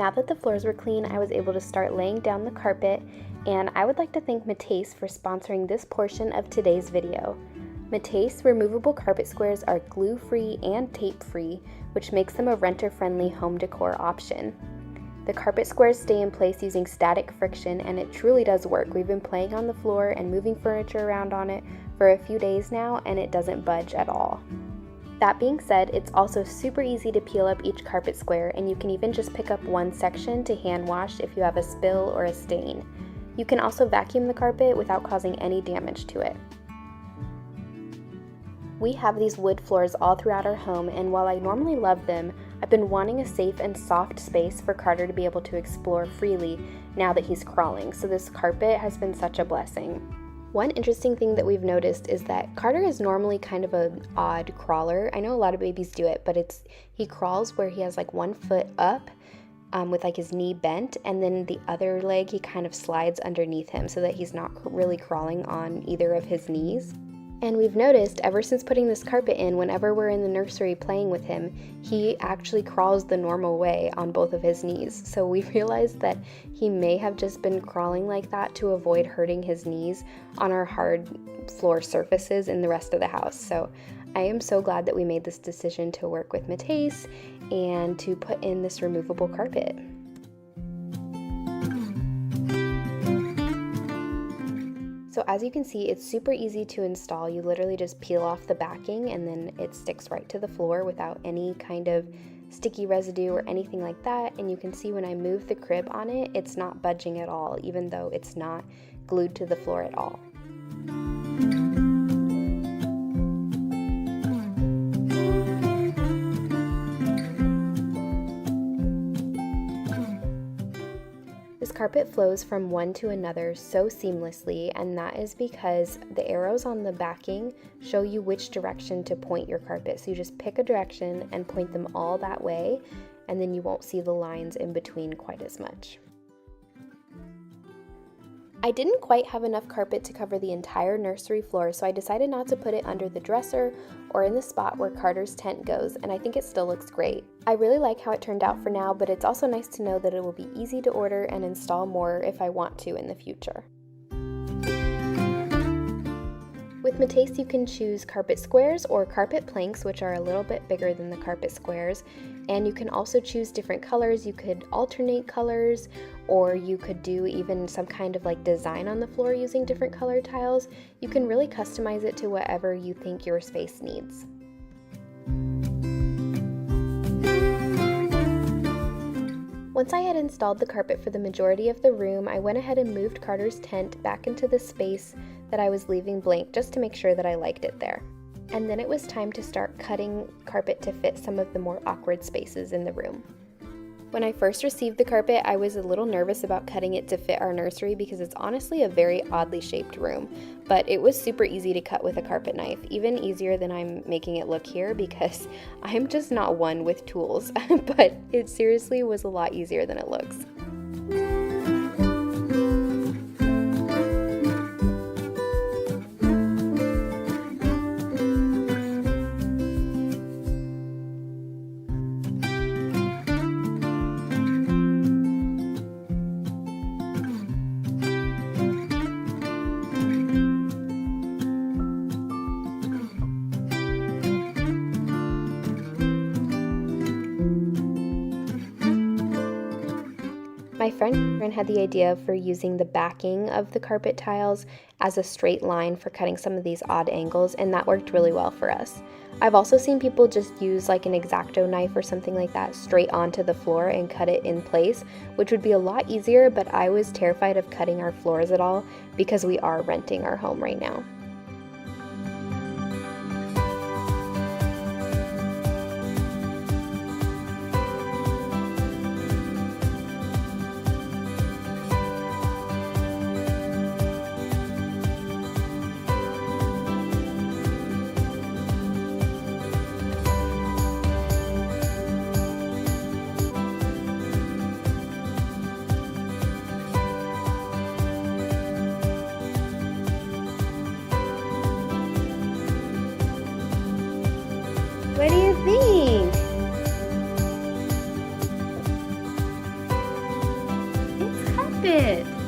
Now that the floors were clean, I was able to start laying down the carpet, and I would like to thank Matace for sponsoring this portion of today's video. Matace removable carpet squares are glue-free and tape-free, which makes them a renter-friendly home decor option. The carpet squares stay in place using static friction, and it truly does work. We've been playing on the floor and moving furniture around on it for a few days now, and it doesn't budge at all. That being said, it's also super easy to peel up each carpet square, and you can even just pick up one section to hand wash if you have a spill or a stain. You can also vacuum the carpet without causing any damage to it. We have these wood floors all throughout our home, and while I normally love them, I've been wanting a safe and soft space for Carter to be able to explore freely now that he's crawling, so this carpet has been such a blessing. One interesting thing that we've noticed is that Carter is normally kind of an odd crawler. I know a lot of babies do it, but he crawls where he has like one foot up with like his knee bent, and then the other leg he kind of slides underneath him so that he's not really crawling on either of his knees. And we've noticed ever since putting this carpet in, whenever we're in the nursery playing with him, he actually crawls the normal way on both of his knees. So we realized that he may have just been crawling like that to avoid hurting his knees on our hard floor surfaces in the rest of the house. So I am so glad that we made this decision to work with Matace and to put in this removable carpet. So as you can see, it's super easy to install. You literally just peel off the backing and then it sticks right to the floor without any kind of sticky residue or anything like that. And you can see when I move the crib on it, it's not budging at all, even though it's not glued to the floor at all. This carpet flows from one to another so seamlessly, and that is because the arrows on the backing show you which direction to point your carpet. So you just pick a direction and point them all that way, and then you won't see the lines in between quite as much. I didn't quite have enough carpet to cover the entire nursery floor, so I decided not to put it under the dresser or in the spot where Carter's tent goes, and I think it still looks great. I really like how it turned out for now, but it's also nice to know that it will be easy to order and install more if I want to in the future. With Matace, you can choose carpet squares or carpet planks, which are a little bit bigger than the carpet squares, and you can also choose different colors. You could alternate colors, or you could do even some kind of like design on the floor using different color tiles. You can really customize it to whatever you think your space needs. Once I had installed the carpet for the majority of the room, I went ahead and moved Carter's tent back into the space that I was leaving blank just to make sure that I liked it there. And then it was time to start cutting carpet to fit some of the more awkward spaces in the room. When I first received the carpet, I was a little nervous about cutting it to fit our nursery because it's honestly a very oddly shaped room, but it was super easy to cut with a carpet knife, even easier than I'm making it look here because I'm just not one with tools, but it seriously was a lot easier than it looks. My friend had the idea for using the backing of the carpet tiles as a straight line for cutting some of these odd angles, and that worked really well for us. I've also seen people just use like an X-Acto knife or something like that straight onto the floor and cut it in place, which would be a lot easier, but I was terrified of cutting our floors at all because we are renting our home right now. What do you think? carpet.